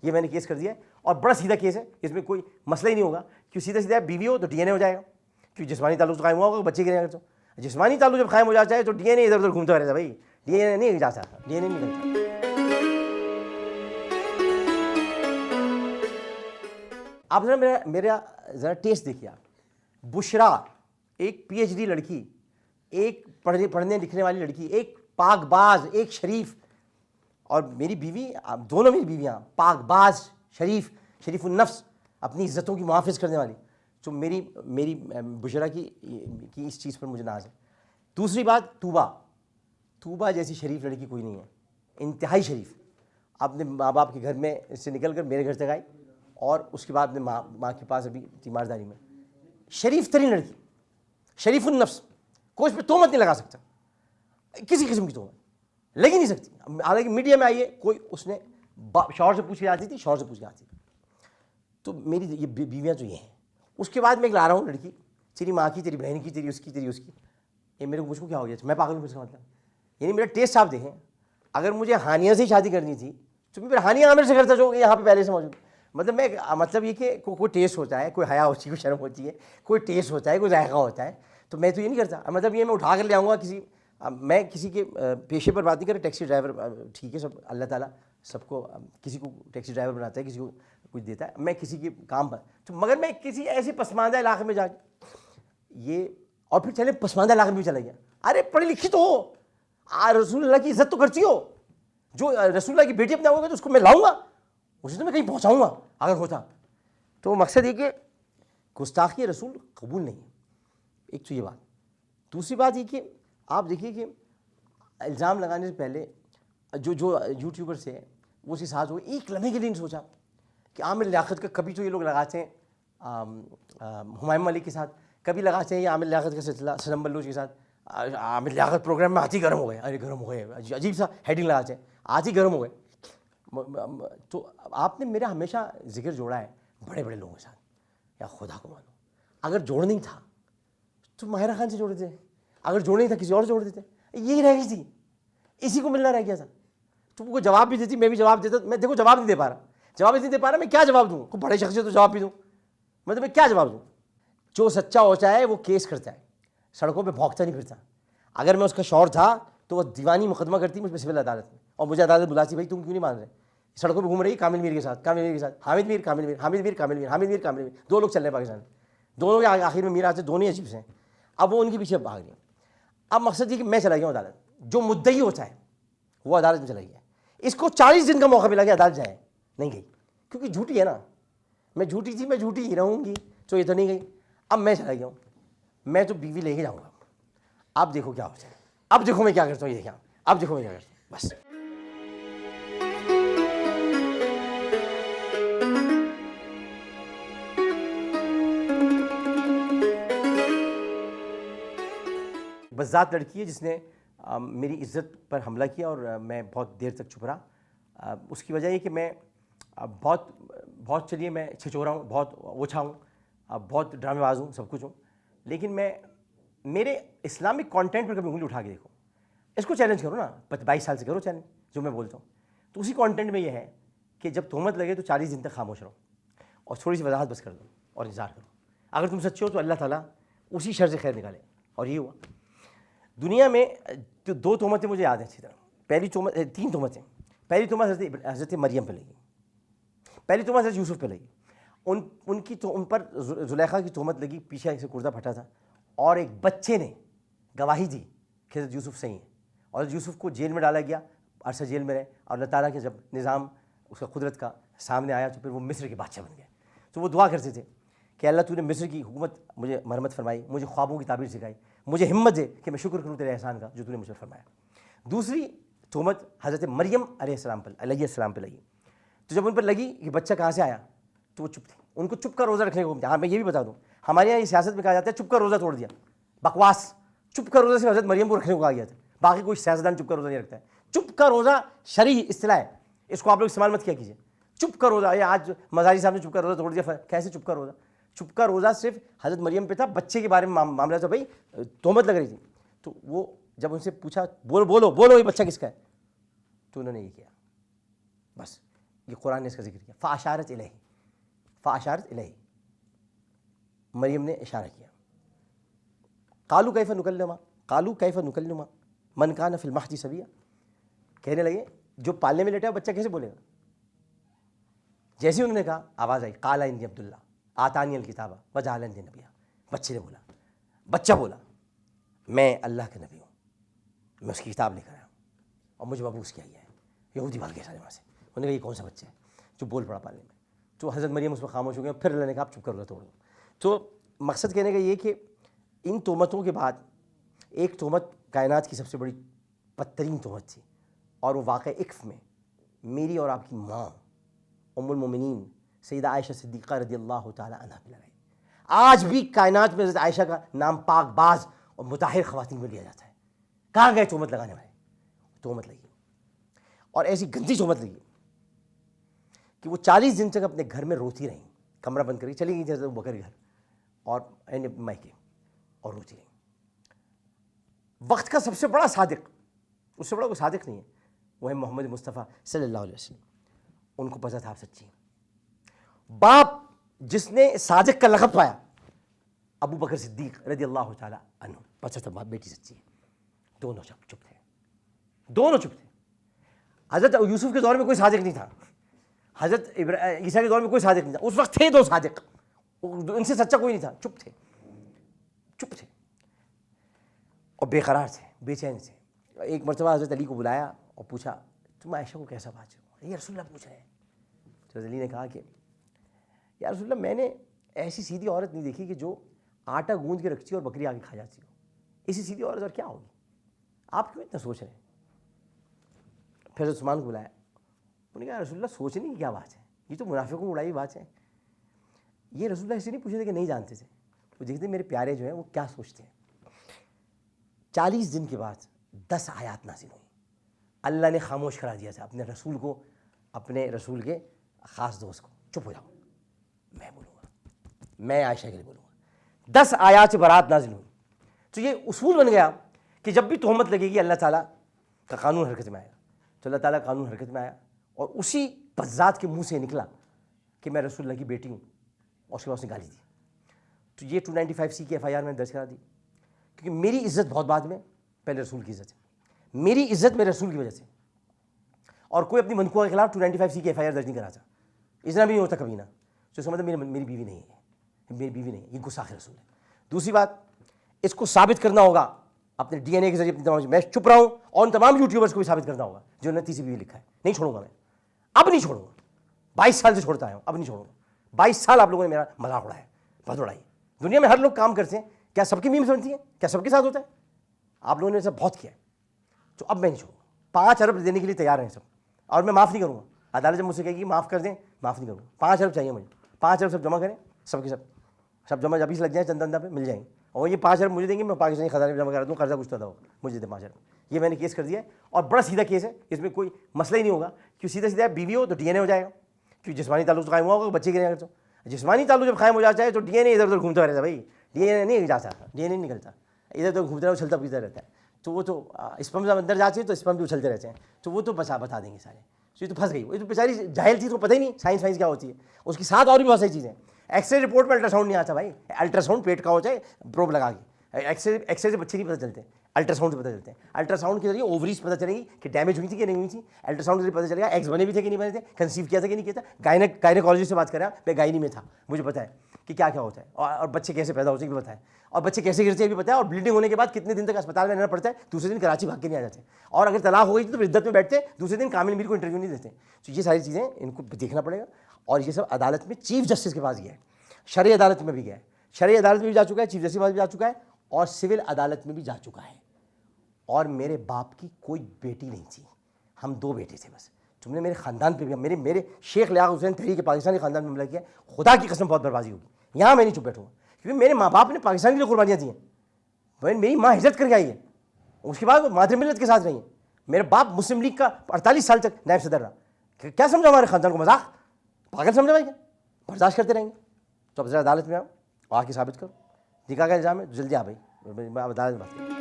یہ میں نے کیس کر دیا ہے اور بڑا سیدھا کیس ہے, اس میں کوئی مسئلہ ہی نہیں ہوگا. کیوں سیدھا سیدھا بیوی ہو تو ڈی این اے ہو جائے گا, کیوں جسمانی تعلق تو قائم ہوا ہوگا بچے کے نہیں. اگر تو جسمانی تعلق جب قائم ہو جاتا ہے تو ڈی این اے ادھر ادھر گھومتا رہتا ہے بھائی, ڈی این اے نہیں جا سکتا, ڈی این اے نہیں کرتا. آپ ذرا میرا ذرا ٹیسٹ دیکھیے. آپ بشرا ایک پی ایچ ڈی لڑکی, ایک پڑھنے لکھنے والی لڑکی, ایک پاک باز, ایک شریف, اور میری بیوی, دونوں میری بیویاں پاک باز, شریف النفس, اپنی عزتوں کی محافظ کرنے والی. تو میری بشرا کی اس چیز پر مجھے ناز ہے. دوسری بات, طوبہ جیسی شریف لڑکی کوئی نہیں ہے, انتہائی شریف. اپنے ماں باپ کے گھر میں سے نکل کر میرے گھر تک آئی, اور اس کے بعد اپنے ماں کے پاس ابھی تیمارداری میں. شریف ترین لڑکی, شریف النفس, کوئی اس پہ تہمت نہیں لگا سکتا, کسی قسم کی تہمت لگ ہی نہیں سکتی. حالانکہ میڈیا میں آئیے, کوئی اس نے شوہر سے پوچھ کے آتی تھی, شوہر سے پوچھ کے آتی تھی. تو میری یہ بیویاں تو یہ ہیں. اس کے بعد میں ایک لا رہا ہوں لڑکی, تیری ماں کی, تیری بہن کی, تیری اس کی. یہ میرے کو مجھ کو کیا ہو گیا, میں پاگل ہوں اس کا مطلب. یعنی میرا ٹیسٹ آپ دیکھیں, اگر مجھے ہانیہ سے شادی کرنی تھی تو پھر ہانیہ عامر سے کرتا جو یہاں پہ پہلے سے موجود. مطلب یہ کہ کوئی ٹیسٹ ہوتا ہے, کوئی حیا ہوتی ہے, کوئی شرم ہوتی ہے, کوئی ٹیسٹ ہوتا ہے, کوئی ذائقہ ہوتا ہے. تو میں تو یہ نہیں کرتا. مطلب یہ میں اٹھا کر لے آؤں گا میں کسی کے پیشے پر بات نہیں کر رہا. ٹیکسی ڈرائیور ٹھیک ہے, سب اللہ تعالیٰ سب کو, کسی کو ٹیکسی ڈرائیور بناتا ہے, کسی کو کچھ دیتا ہے. میں کسی کے کام پر تو, مگر میں کسی ایسے پسماندہ علاقے میں جا کے یہ, اور پھر چلے پسماندہ علاقے میں بھی چلا گیا. ارے پڑھی لکھی تو ہو, رسول اللہ کی عزت تو کرتی ہو. جو رسول اللہ کی بیٹی اپنا ہوگا تو اس کو میں لاؤں گا, اسے تو میں کہیں پہنچاؤں گا اگر ہوتا. تو مقصد یہ کہ گستاخی رسول قبول نہیں ہے. ایک تو یہ بات. دوسری بات یہ کہ آپ دیکھیے کہ الزام لگانے سے پہلے جو یوٹیوبرس ہیں وہ اس کے ساتھ ہوئے, ایک لمحے کے لیے نہیں سوچا کہ عامر لیاقت کا. کبھی تو یہ لوگ لگاتے ہیں ہمایوں ملک کے ساتھ, کبھی لگاتے ہیں یہ عامر لیاقت کا سلسلہ سنم بلوچ کے ساتھ. عامر لیاقت پروگرام میں آتی گرم ہو گئے, ارے گرم ہو گئے, عجیب سا ہیڈنگ لگاتے ہیں, آتی گرم ہو گئے. تو آپ نے میرا ہمیشہ ذکر جوڑا ہے بڑے بڑے لوگوں کے ساتھ. یا خدا کو مانو, اگر جوڑ نہیں تھا تو ماہرہ خان سے جوڑ دیتے, اگر جوڑ نہیں تھا کسی اور سے جوڑ دیتے. یہی رہ گئی تھی, اسی کو ملنا رہ گیا تھا. تو وہ جواب بھی دیتی, میں بھی جواب دیتا. میں دیکھو جواب نہیں دے پا رہا, میں کیا جواب دوں. کوئی بڑے شخص سے تو جواب بھی دوں, مطلب میں کیا جواب دوں. جو سچا ہوتا ہے وہ کیس کرتا ہے, سڑکوں پہ بھونکتا نہیں پھرتا. اگر میں اس کا شوہر تھا تو وہ دیوانی مقدمہ کرتی مجھ پہ سول عدالت میں, اور مجھے عدالت بلاتی, بھائی تم کیوں نہیں مان رہے. سڑکوں پہ گھوم رہی کامل میر کے ساتھ, حامد میر, دو لوگ چل رہے ہیں پاکستان میں, دونوں کے آخر میں میر آتے, دونوں عجیب سے ہیں. اب وہ ان کے پیچھے بھاگ رہے ہیں. اب مقصد یہ کہ میں چلا گیا ہوں عدالت. جو مدعی ہوتا ہے وہ عدالت میں چلا گیا. اس کو 40 دن کا موقع ملا کہ عدالت جائے, نہیں گئی, کیونکہ جھوٹی ہے نا. میں جھوٹی تھی, میں جھوٹی ہی رہوں گی, تو یہ تو نہیں گئی. اب میں چلا گیا ہوں, میں تو بیوی لے کے جاؤں گا. اب دیکھو کیا ہوتا ہے, اب دیکھو میں کیا کرتا ہوں, یہ دیکھا, اب دیکھو میں کیا کرتا ہوں. بس بذات لڑکی ہے جس نے میری عزت پر حملہ کیا, اور میں بہت دیر تک چپ رہا. اس کی وجہ یہ کہ میں بہت چلیے میں چھچورا ہوں, بہت اوچھا ہوں, بہت ڈرامے باز ہوں, سب کچھ ہوں, لیکن میں میرے اسلامک کانٹینٹ پر کبھی انگلی اٹھا کے دیکھو. اس کو چیلنج کرو نا, 22 سال سے کرو چیلنج جو میں بولتا ہوں. تو اسی کانٹینٹ میں یہ ہے کہ جب تہمت لگے تو 40 دن تک خاموش رہو, اور تھوڑی سی وضاحت بس کر دو اور انتظار کرو. اگر تم سچے ہو تو اللہ تعالیٰ اسی شر سے خیر نکالے. اور یہ ہوا. دنیا میں 2 تہمتیں مجھے یاد ہیں اچھی طرح. پہلی تہمت, 3 تہمتیں. پہلی تہمت حضرت مریم پہ لگی, پہلی تہمت حضرت یوسف پہ لگی. ان پر زلیخا کی تہمت لگی, پیچھے سے کردہ پھٹا تھا, اور ایک بچے نے گواہی دی کہ حضرت یوسف صحیح ہیں, اور حضرت یوسف کو جیل میں ڈالا گیا, عرصہ جیل میں رہے, اور اللہ تعالیٰ کے جب نظام اس کا قدرت کا سامنے آیا تو پھر وہ مصر کے بادشاہ بن گئے. تو وہ دعا کرتے تھے کہ اللہ تو نے مصر کی حکومت مجھے مرحمت فرمائی, مجھے خوابوں کی تعبیر سکھائی, مجھے ہمت دے کہ میں شکر کروں تیرے احسان کا جو تو نے مجھے فرمایا. دوسری تہمت حضرت مریم علیہ السلام پہ لگی. تو جب ان پر لگی کہ بچہ کہاں سے آیا تو وہ چپ تھے. ان کو چپ کا روزہ رکھنے کو. ہاں میں یہ بھی بتا دوں, ہمارے یہاں یہ سیاست میں کہا جاتا ہے چپ کا روزہ توڑ دیا, بکواس. چپ کا روزہ صرف حضرت مریم کو رکھنے کو کہا گیا تھا, باقی کوئی سیاستدان چپ کا روزہ نہیں رکھتا ہے. چپ کا روزہ شرعی اصطلاح ہے, اس کو آپ لوگ استعمال مت کیا کیجیے. چپ کا روزہ, یہ آج مزاری صاحب نے چپ کا روزہ توڑ دیا, کیسے چپ کا روزہ؟ چپ کا روزہ صرف حضرت مریم پہ تھا, بچے کے بارے میں معاملہ تھا, بھائی تہمت لگ رہی تھی. تو وہ جب ان سے پوچھا بولو یہ بچہ کس کا ہے, تو انہوں نے یہ کیا. بس یہ قرآن نے اس کا ذکر کیا. فاشارت الیہ، فاشارت الیہ، مریم نے اشارہ کیا. قالوا کیف نکلم، قالوا کیف نکلم من کان فی المہد صبیا، کہنے لگے جو پالنے میں لیٹا ہے بچہ کیسے بولے گا. جیسے انہوں نے کہا آواز آئی قال انی عبداللہ آتانی الکتاب وجعلنی نبیا. بچے نے بولا، بچہ بولا میں اللہ کا نبی ہوں، میں اس کی کتاب لے کر آیا ہوں اور مجھے مبعوث کیا گیا ہے. یہودی بھاگ گئے سارے وہاں سے. انہوں نے کہا یہ کون سا بچہ ہے جو بول پڑا پالنے میں. تو حضرت مریم اس پر خاموش ہو گئے. پھر اللہ نے کہا آپ چپ کر لو، توڑ دو. تو مقصد کہنے کا یہ کہ ان تہمتوں کے بعد ایک تہمت کائنات کی سب سے بڑی بدترین تہمت تھی، اور وہ واقع اکف میں میری اور آپ کی ماں ام المومنین سیدہ عائشہ صدیقہ رضی اللہ تعالی عنہ پہ لگائی. آج بھی کائنات میں حضرت عائشہ کا نام پاک باز اور مطہر خواتین میں لیا جاتا ہے. کہاں گئے تہمت لگانے والے؟ تہمت لگی، اور ایسی گندی تہمت لگی کہ وہ 40 دن تک اپنے گھر میں روتی رہیں، کمرہ بند کر کے چلی گئی حضرت ابوبکر کے گھر اور مائکے، اور روتی رہیں. وقت کا سب سے بڑا صادق، اس سے بڑا کوئی صادق نہیں ہے، وہ ہے محمد مصطفیٰ صلی اللہ علیہ وسلم. ان کو پتہ تھا آپ سچی ہیں. باپ جس نے صادق کا لقب پایا ابو بکر صدیق رضی اللہ تعالی عنہ، پتہ تھا باپ بیٹی سچی ہے. دونوں چپ تھے، دونوں چپ تھے. حضرت یوسف کے دور میں کوئی صادق نہیں تھا، حضرت عیسیٰ کے دور میں کوئی صادق نہیں تھا. اس وقت تھے دو صادق، ان سے سچا کوئی نہیں تھا. چپ تھے، چپ تھے اور بے قرار تھے، بے چین تھے. ایک مرتبہ حضرت علی کو بلایا اور پوچھا تم عائشہ کو کیسا بات ہو؟ یہ رسول اللہ پوچھ رہے ہیں. تو حضرت علی نے کہا کہ یا رسول اللہ میں نے ایسی سیدھی عورت نہیں دیکھی کہ جو آٹا گوندھ کے رکھتی اور بکری آ کے کھا جاتی ہو. اسی سیدھی عورت اور کیا ہوگی؟ آپ کیوں اتنا سوچ رہے ہیں؟ پھر حضرت عثمان کو بلایا. انہوں نے کہا رسول اللہ سوچنے کی کیا بات ہے، یہ تو منافقوں کو اڑائی بات ہے. یہ رسول اللہ اسے نہیں پوچھے تھے کہ نہیں جانتے تھے، وہ دیکھتے میرے پیارے جو ہیں وہ کیا سوچتے ہیں. 40 دن کے بعد 10 آیات نازل ہوئی. اللہ نے خاموش کرا دیا تھا اپنے رسول کو، اپنے رسول کے خاص دوست کو، چپ ہو جاؤ میں بولوں گا، میں عائشہ کے لیے بولوں گا. 10 آیات سے برات نازل ہوئی. تو یہ اصول بن گیا کہ جب بھی تہمت لگے گی اللہ تعالیٰ کا قانون حرکت میں آئے گا. تو اللہ تعالیٰ قانون حرکت میں آیا اور اسی بذات کے منہ سے نکلا کہ میں رسول اللہ کی بیٹی ہوں، اور اس کے بعد اس نے گالی دی. تو یہ 295C کی FIR میں درج کرا دی، کیونکہ میری عزت بہت بعد میں، پہلے رسول کی عزت ہے. میری عزت میرے رسول کی وجہ سے، اور کوئی اپنی منقوہ کے خلاف 295C کی FIR درج نہیں کراتا. اتنا بھی نہیں ہوتا کبھی نہ. تو اس کا مطلب میری بیوی نہیں ہے، میری بیوی نہیں ہے، یہ گستاخ رسول ہے. دوسری بات، اس کو ثابت کرنا ہوگا اپنے DNA کے ذریعے. اپنی تمام میں چپ رہا ہوں، اور ان تمام یوٹیوبرس کو بھی ثابت کرنا ہوگا جو نے تیسری بیوی لکھا ہے. نہیں چھوڑوں گا میں، اب نہیں چھوڑوں گا. 22 سال سے چھوڑتا آیا ہوں، اب نہیں چھوڑوں گا. 22 سال آپ لوگوں نے میرا مذاق اڑایا، بہت اڑائی. دنیا میں ہر لوگ کام کرتے ہیں، کیا سب کی میم سمجھتی ہیں؟ کیا سب کے ساتھ ہوتا ہے؟ آپ لوگوں نے ایسا بہت کیا ہے. تو اب میں نہیں چھوڑوں گا. 5 ارب دینے کے لیے تیار ہیں سب، اور میں معاف نہیں کروں گا. عدالت جب مجھ سے کہے گی معاف کر دیں، معاف نہیں کروں گا. 5 ارب چاہیے مجھے. 5 ارب سب جمع کریں، سب کے سب جمع جب لگ جائیں چندہ پہ مل جائیں گے. اور یہ 5 ارب مجھے دیں گے، میں پاکستانی خزانے میں جمع کرا دوں. قرضہ کچھ تو ادا ہوگا، مجھے دے 5 ارب. یہ میں نے کیس کر دیا ہے، اور بڑا سیدھا کیس ہے، اس میں کوئی مسئلہ ہی نہیں ہوگا. کیوں سیدھا سیدھا بیوی ہو تو DNA ہو جائے گا، کیوں جسمانی تعلق قائم ہوا ہوگا بچے کے لیے. اگر تو جسمانی تعلق جب قائم ہو جاتا ہے تو DNA ادھر ادھر گھومتا رہتا ہے. بھائی DNA نہیں جاتا، DNA نہیں نکلتا، ادھر ادھر گھومتا رہتا، اچھلتا پھرتا رہتا ہے. تو وہ تو اسپم جب اندر جاتے ہیں تو اسپم بھی اچھلتے رہتے ہیں. تو وہ تو بتا دیں گے سارے. یہ تو پھنس گئی، وہ تو بیچاری جاہل تھی، تو پتہ ہی نہیں سائنس کیا ہوتی ہے. اس کے ساتھ اور بھی بہت ساری چیزیں. ایکس رے رپورٹ میں الٹرا ساؤنڈ نہیں آتا. بھائی الٹرا ساؤنڈ پیٹ کا ہوتا ہے پروب لگا کے، ایکس رے سے بچے نہیں پتہ چلتے، الٹرا ساؤنڈ سے پتہ چلتے ہیں. الٹرا ساؤنڈ کے ذریعے اووریز پتہ چلے گی کہ ڈیمیج ہوئی تھی کہ نہیں ہوئی تھی. الٹرا ساؤنڈ سے پتہ چلے گا ایگز بنے بھی تھے کہ نہیں بنے تھے، کنسیو کیا تھا کہ نہیں کیا تھا. گائنیکالوجسٹ سے بات کر رہا، میں گائنی میں تھا، مجھے پتہ ہے کہ کیا کیا ہوتا ہے، اور بچے کیسے پیدا ہوتے ہیں بھی پتہ ہے، اور بچے کیسے گرتے ہیں بھی پتہ ہے، اور بلیڈنگ ہونے کے بعد کتنے دن تک اسپتال میں رہنا پڑتا ہے. دوسرے دن کراچی بھاگ کے نہیں آ جاتے، اور اگر طلاق ہو گئی تو عدت میں بیٹھتے، دوسرے دن کامل میر کو انٹرویو نہیں دیتے. تو یہ ساری چیزیں ان کو دیکھنا پڑے گا. اور یہ سب عدالت میں چیف جسٹس کے پاس گیا ہے، شرعی عدالت میں بھی گیا ہے، شرعی عدالت میں بھی جا چکا ہے، چیف جسٹس کے پاس بھی جا چکا ہے، اور سول عدالت میں بھی جا چکا ہے. اور میرے باپ کی کوئی بیٹی نہیں تھی، ہم 2 بیٹے تھے بس. تم نے میرے خاندان پہ بھی، میرے شیخ لیاقت حسین تحریک پاکستانی خاندان میں حملہ کیا، خدا کی قسم بہت بربادی ہوگی. یہاں میں نہیں چپ بیٹھوں گا، کیونکہ میرے ماں باپ نے پاکستان کے لیے قربانیاں دی ہیں. میری ماں ہجرت کر کے آئی ہے، اس کے بعد وہ مادر ملت کے ساتھ رہی ہیں. میرے باپ مسلم لیگ کا 48 سال تک نائب صدر رہا. کیا سمجھا ہمارے خاندان کو مذاق؟ پاگل سمجھا بھائی؟ کیا برداشت کرتے رہیں گے؟ تو اب ذرا عدالت میں آؤ، آ کے ثابت کرو. نکاح کا الزام ہے، جلدی آ بھائی، میں عدالت میں بات کروں.